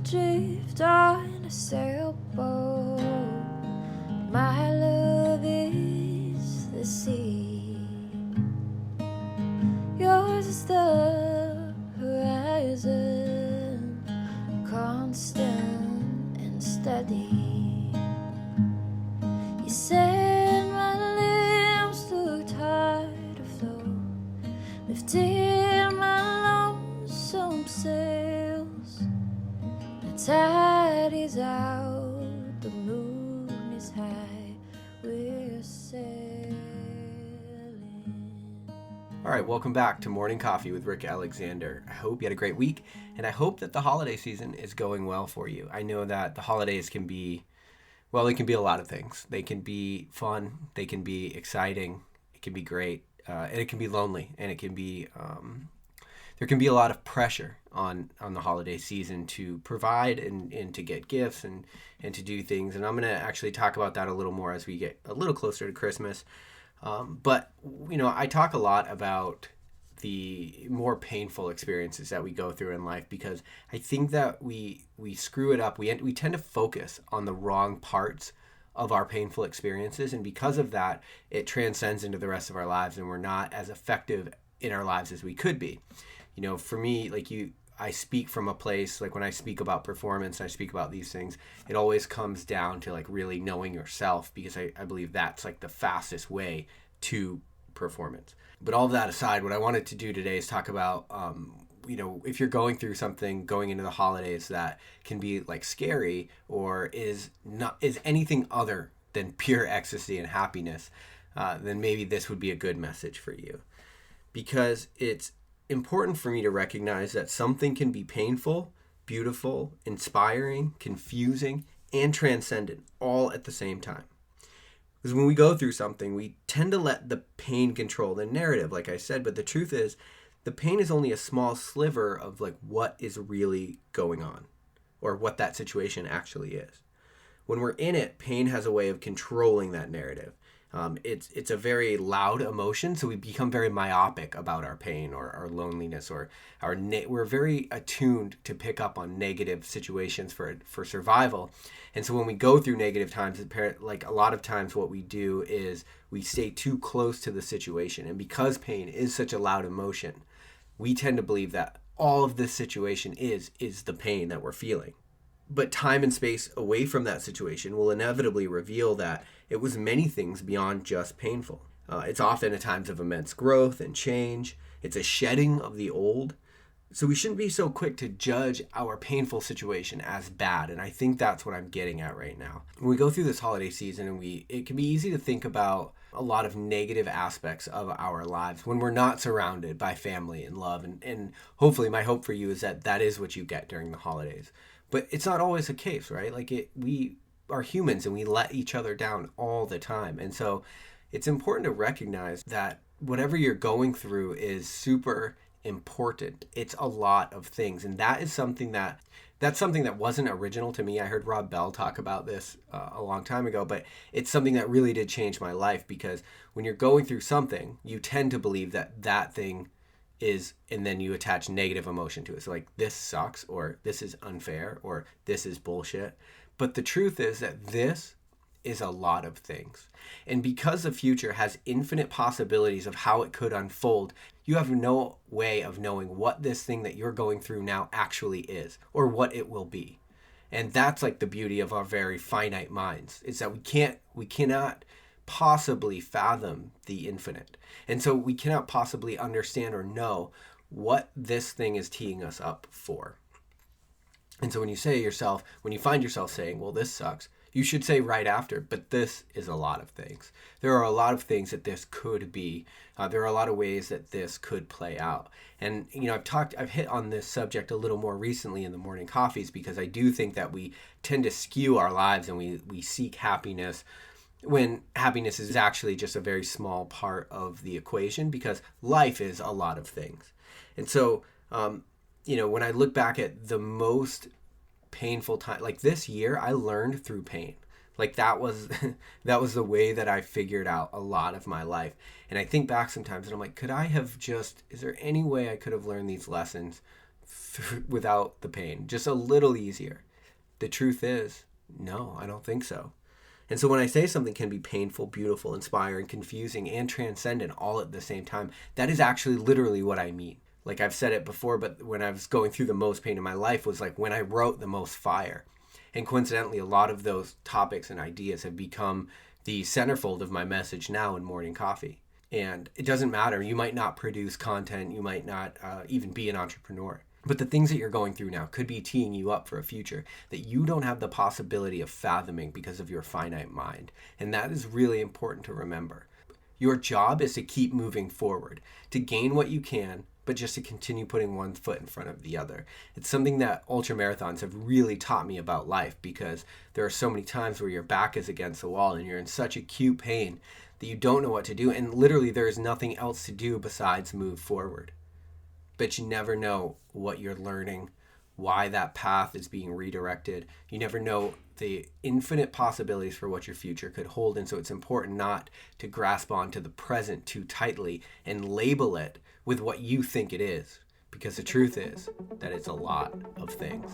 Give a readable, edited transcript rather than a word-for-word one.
drift on a sailboat. My love is the sea. Yours is the horizon, constant and steady. You said my limbs too tired to flow, lifting my lonesome sails. The tide is out, the moon is high, we're sailing. All right, welcome back to Morning Coffee with Rick Alexander. I hope you had a great week, and I hope that the holiday season is going well for you. I know that the holidays can be, well, they can be a lot of things. They can be fun, they can be exciting, it can be great, and it can be lonely, and it can be, there can be a lot of pressure on the holiday season to provide and to get gifts and to do things. And I'm going to actually talk about that a little more as we get a little closer to Christmas. But, you know, I talk a lot about the more painful experiences that we go through in life because I think that we screw it up. We tend to focus on the wrong parts of our painful experiences. And because of that, it transcends into the rest of our lives and we're not as effective in our lives as we could be. You know, for me, I speak from a place, like when I speak about performance, I speak about these things, it always comes down to like really knowing yourself because I believe that's like the fastest way to performance. But all of that aside, what I wanted to do today is talk about, you know, if you're going through something going into the holidays that can be like scary or is anything other than pure ecstasy and happiness, then maybe this would be a good message for you. Because it's important for me to recognize that something can be painful, beautiful, inspiring, confusing, and transcendent all at the same time. Because when we go through something, we tend to let the pain control the narrative, like I said, but the truth is, the pain is only a small sliver of like what is really going on, or what that situation actually is. When we're in it, pain has a way of controlling that narrative. It's a very loud emotion, so we become very myopic about our pain or our loneliness or we're very attuned to pick up on negative situations for survival. And so when we go through negative times, like a lot of times what we do is we stay too close to the situation. And because pain is such a loud emotion, we tend to believe that all of this situation is the pain that we're feeling. But time and space away from that situation will inevitably reveal that it was many things beyond just painful. It's often at times of immense growth and change. It's a shedding of the old. So we shouldn't be so quick to judge our painful situation as bad. And I think that's what I'm getting at right now. When we go through this holiday season, it can be easy to think about a lot of negative aspects of our lives when we're not surrounded by family and love. And hopefully my hope for you is that is what you get during the holidays. But it's not always the case, right? We are humans and we let each other down all the time. And so it's important to recognize that whatever you're going through is super important. It's a lot of things. And that's something that wasn't original to me. I heard Rob Bell talk about this a long time ago, but it's something that really did change my life because when you're going through something, you tend to believe that thing is, and then you attach negative emotion to it. So like, this sucks, or this is unfair, or this is bullshit. But the truth is that this is a lot of things. And because the future has infinite possibilities of how it could unfold, you have no way of knowing what this thing that you're going through now actually is, or what it will be. And that's like the beauty of our very finite minds, is that we cannot possibly fathom the infinite. And so we cannot possibly understand or know what this thing is teeing us up for. And so when you find yourself saying, well, this sucks, you should say right after, but this is a lot of things. There are a lot of things that this could be. There are a lot of ways that this could play out. And, you know, I've hit on this subject a little more recently in the morning coffees because I do think that we tend to skew our lives and we seek happiness when happiness is actually just a very small part of the equation because life is a lot of things. And so, you know, when I look back at the most painful time, like this year, I learned through pain. Like that was the way that I figured out a lot of my life. And I think back sometimes and I'm like, is there any way I could have learned these lessons without the pain, just a little easier. The truth is, no, I don't think so. And so when I say something can be painful, beautiful, inspiring, confusing, and transcendent all at the same time, that is actually literally what I mean. Like I've said it before, but when I was going through the most pain in my life was like when I wrote the most fire. And coincidentally, a lot of those topics and ideas have become the centerfold of my message now in Morning Coffee. And it doesn't matter. You might not produce content. You might not even be an entrepreneur. But the things that you're going through now could be teeing you up for a future that you don't have the possibility of fathoming because of your finite mind. And that is really important to remember. Your job is to keep moving forward, to gain what you can, but just to continue putting one foot in front of the other. It's something that ultra marathons have really taught me about life, because there are so many times where your back is against the wall and you're in such acute pain that you don't know what to do. And literally there is nothing else to do besides move forward. But you never know what you're learning, why that path is being redirected. You never know the infinite possibilities for what your future could hold. And so it's important not to grasp onto the present too tightly and label it with what you think it is, because the truth is that it's a lot of things.